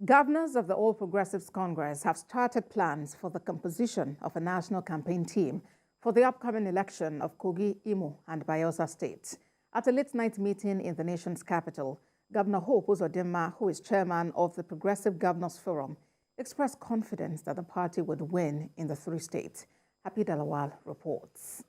Governors of the All Progressives Congress have started plans for the composition of a national campaign team for the upcoming election of Kogi, Imo and Bayelsa states. At a late-night meeting in the nation's capital, Governor Hope Uzodinma, who is chairman of the Progressive Governors Forum, expressed confidence that the party would win in the three states. Happy Dalawal reports.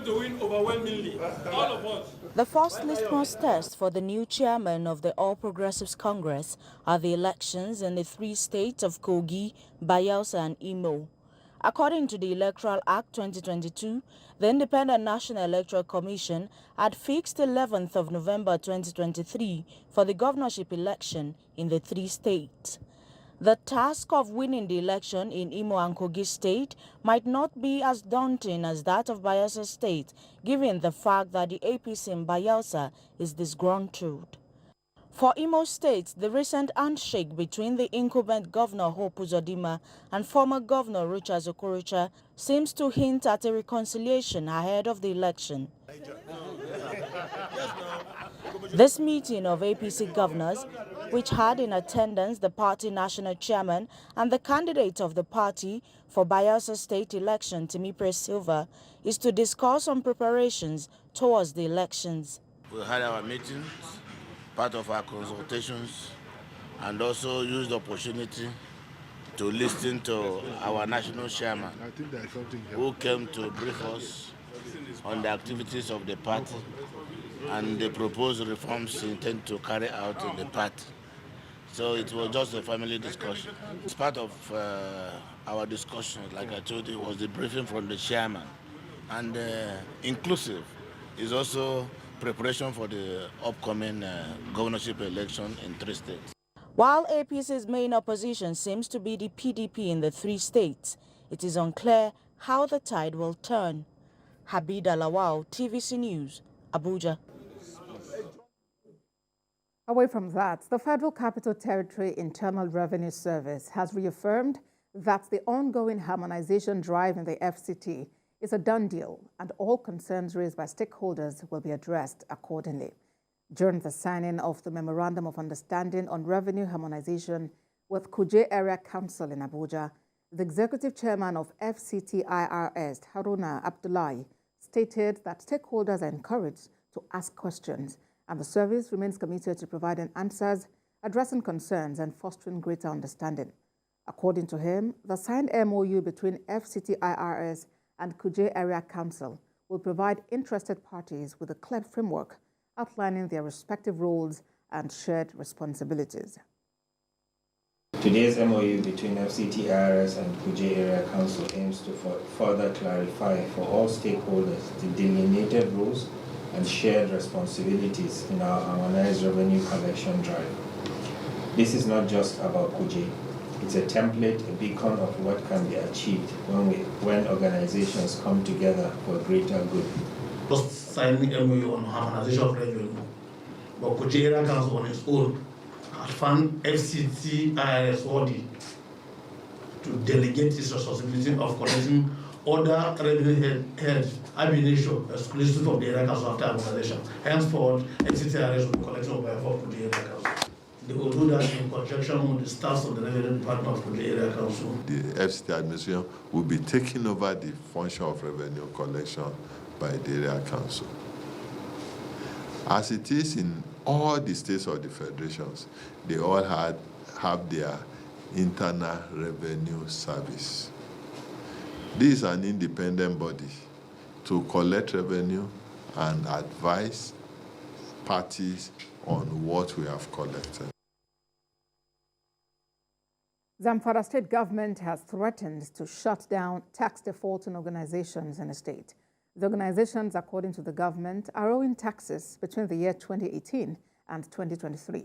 To win overwhelmingly, all of us. The first litmus test for the new chairman of the All Progressives Congress are the elections in the three states of Kogi, Bayelsa and Imo. According to the Electoral Act 2022, the Independent National Electoral Commission had fixed 11th of November 2023 for the governorship election in the three states. The task of winning the election in Imo and Kogi State might not be as daunting as that of Bayelsa State, given the fact that the APC in Bayelsa is disgruntled. For Imo State, the recent handshake between the incumbent Governor Hope Uzodinma and former Governor Richard Okorocha seems to hint at a reconciliation ahead of the election. This meeting of APC governors, which had in attendance the party national chairman and the candidate of the party for Bayelsa state election, Timipre Silva, is to discuss on preparations towards the elections. We had our meetings, part of our consultations, and also used the opportunity to listen to our national chairman, who came to brief us on the activities of the party and the proposed reforms intended to carry out in the party. So it was just a family discussion. It's part of our discussion, like I told you, was the briefing from the chairman. And inclusive is also preparation for the upcoming governorship election in three states. While APC's main opposition seems to be the PDP in the three states, it is unclear how the tide will turn. Habida Lawal, TVC News, Abuja. Away from that, the Federal Capital Territory Internal Revenue Service has reaffirmed that the ongoing harmonization drive in the FCT is a done deal and all concerns raised by stakeholders will be addressed accordingly. During the signing of the Memorandum of Understanding on Revenue Harmonization with Kuje Area Council in Abuja, the Executive Chairman of FCT IRS, Haruna Abdullahi, stated that stakeholders are encouraged to ask questions and the service remains committed to providing answers, addressing concerns and fostering greater understanding. According to him, the signed MOU between FCT IRS and Kuje Area Council will provide interested parties with a clear framework outlining their respective roles and shared responsibilities. Today's MOU between FCT IRS and Kuje Area Council aims to further clarify for all stakeholders the delineated roles and shared responsibilities in our harmonized revenue collection drive. This is not just about Kuje. It's a template, a beacon of what can be achieved when organizations come together for greater good. Just signing MOU on harmonization of revenue, but Kuje Area Council on its own has found FCT IRS worthy to delegate its responsibility of collecting other revenue heads, abination, exclusive of the area council after harmonization. Henceforth, FCT IRS will be collecting on behalf of the area council. They will do that in conjunction with the staff of the revenue department of the area council. The FCT administration will be taking over the function of revenue collection by the area council. As it is in all the states of the federations, they all have their internal revenue service. This is an independent body to collect revenue and advise parties on what we have collected. Zamfara state government has threatened to shut down tax defaulting organizations in the state. The organizations, according to the government, are owing taxes between the year 2018 and 2023.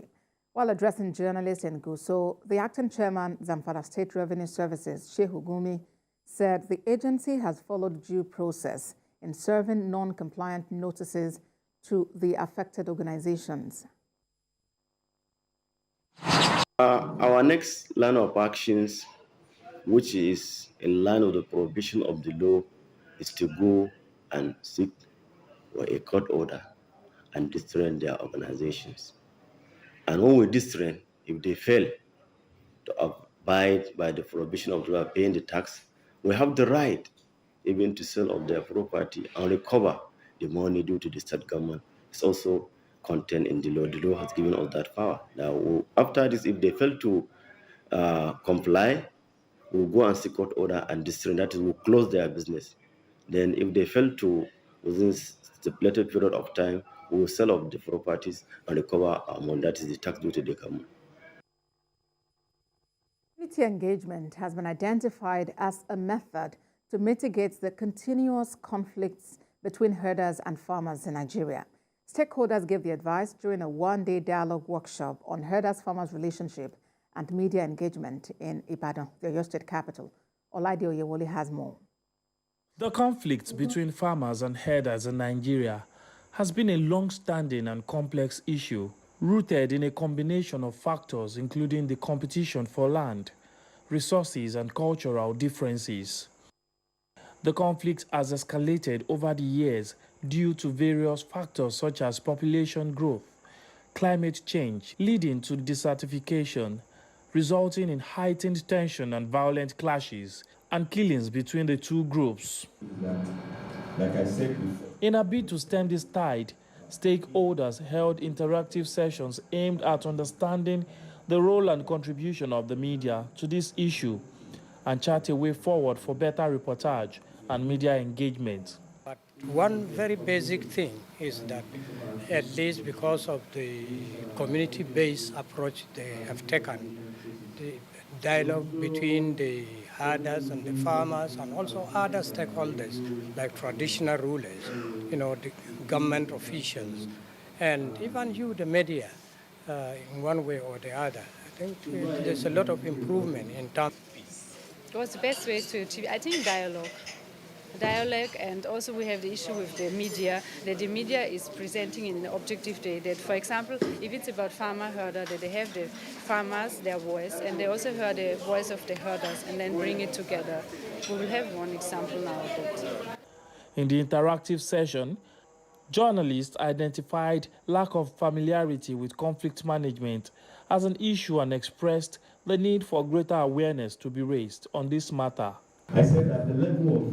While addressing journalists in Gusau, the acting chairman, Zamfara State Revenue Services, Shehu Gumi, said the agency has followed due process in serving non-compliant notices to the affected organizations. Our next line of actions, which is in line with the prohibition of the law, is to go and seek for a court order and distrain their organizations. And when we distrain, if they fail, to abide by the prohibition of paying the tax, we have the right even to sell of their property and recover the money due to the state government. It's also contained in the law. The law has given us that power. Now, after this, if they fail to comply, we'll go and seek court order and district. That is, we'll close their business. Then, if they fail to, within stipulated period of time, we will sell off the properties and recover our money. That is the tax due to the government. Community engagement has been identified as a method to mitigate the continuous conflicts between herders and farmers in Nigeria. Stakeholders gave the advice during a one-day dialogue workshop on herders-farmers relationship and media engagement in Ibadan, the Oyo State capital. Olaide Oyewole has more. The conflict between farmers and herders in Nigeria has been a long-standing and complex issue, rooted in a combination of factors including the competition for land, resources, and cultural differences. The conflict has escalated over the years due to various factors such as population growth, climate change, leading to desertification, resulting in heightened tension and violent clashes and killings between the two groups. Like I said before, in a bid to stem this tide, stakeholders held interactive sessions aimed at understanding the role and contribution of the media to this issue and chart a way forward for better reportage and media engagement. But one very basic thing is that, at least because of the community-based approach they have taken, the dialogue between the herders and the farmers and also other stakeholders like traditional rulers, the government officials, and even you, the media, in one way or the other. I think there's a lot of improvement in terms of peace. What's the best way to achieve? I think dialogue, and also we have the issue with the media, that the media is presenting in an objective way, that, for example, if it's about farmer herder, that they have the farmers, their voice, and they also hear the voice of the herders and then bring it together. We will have one example now of that. In the interactive session, journalists identified lack of familiarity with conflict management as an issue and expressed the need for greater awareness to be raised on this matter. I said at the level of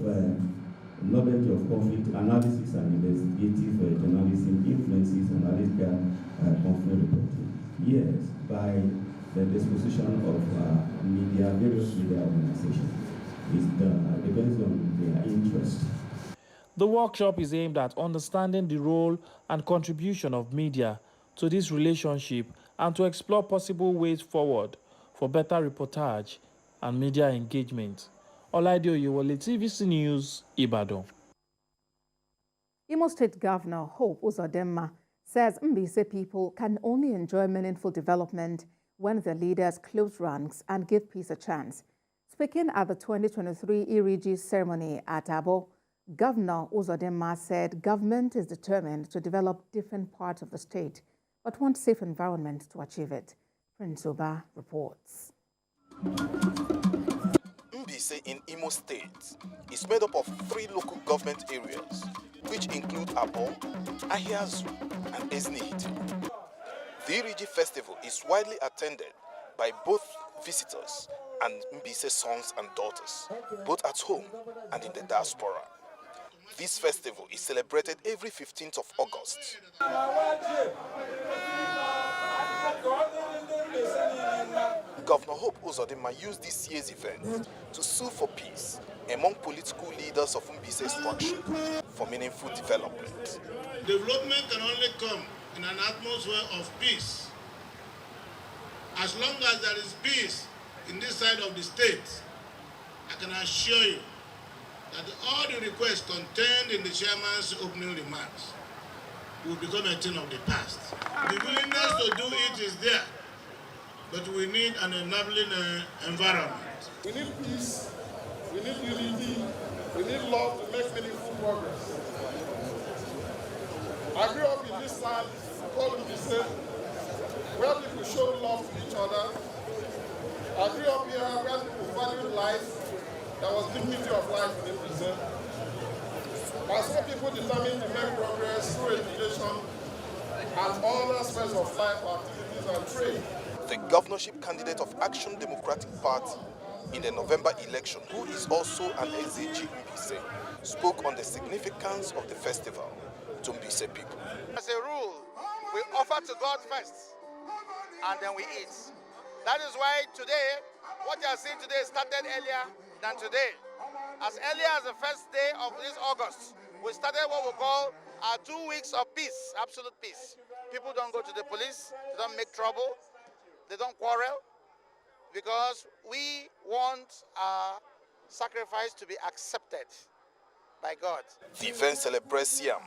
knowledge of conflict analysis and investigative journalism influences analytical conflict reporting. Yes, by the disposition of media, various media organizations, is done. Depends on their interest. The workshop is aimed at understanding the role and contribution of media to this relationship and to explore possible ways forward for better reportage and media engagement. Olaide Oyewole, TVC News, Ibadan. Imo State Governor Hope Uzodinma says Mbise people can only enjoy meaningful development when their leaders close ranks and give peace a chance. Speaking at the 2023 Iriji ceremony at Abo, Governor Uzodinma said government is determined to develop different parts of the state, but wants safe environment to achieve it. Prince Oba reports. Mbise in Imo State is made up of 3 local government areas, which include Abo, Ahiazu, and Eznihiti. The Iriji Festival is widely attended by both visitors and Mbise's sons and daughters, both at home and in the diaspora. This festival is celebrated every 15th of August. Governor Hope Uzodinma used this year's event to sue for peace among political leaders of Mbise structure for meaningful development. Development can only come in an atmosphere of peace. As long as there is peace in this side of the state, I can assure you that all the requests contained in the chairman's opening remarks will become a thing of the past. The willingness to do it is there, but we need an enabling environment. We need peace, we need unity, we need love to make meaningful progress. I grew up in this land called Mbise, where people show love to each other. I grew up here where people valued life. There was dignity of life in Mbise. I saw people determined to make progress through education and all aspects of life, activities and trade. the governorship candidate of Action Democratic Party in the November election, who is also an Iriji Mbise, spoke on the significance of the festival to Mbise people. As a rule, we offer to God first, and then we eat. That is why today, what you are seeing today started earlier than today. As early as the first day of this August, we started what we call our 2 weeks of peace, absolute peace. People don't go to the police, they don't make trouble, they don't quarrel, because we want our sacrifice to be accepted by God. The event celebrates Yam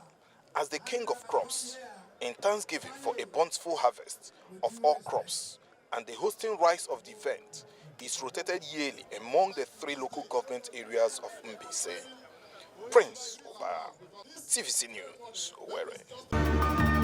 as the king of crops in thanksgiving for a bountiful harvest of all crops, and the hosting rights of the event is rotated yearly among the 3 local government areas of Mbise. Prince Oba, TVC News, Owerri.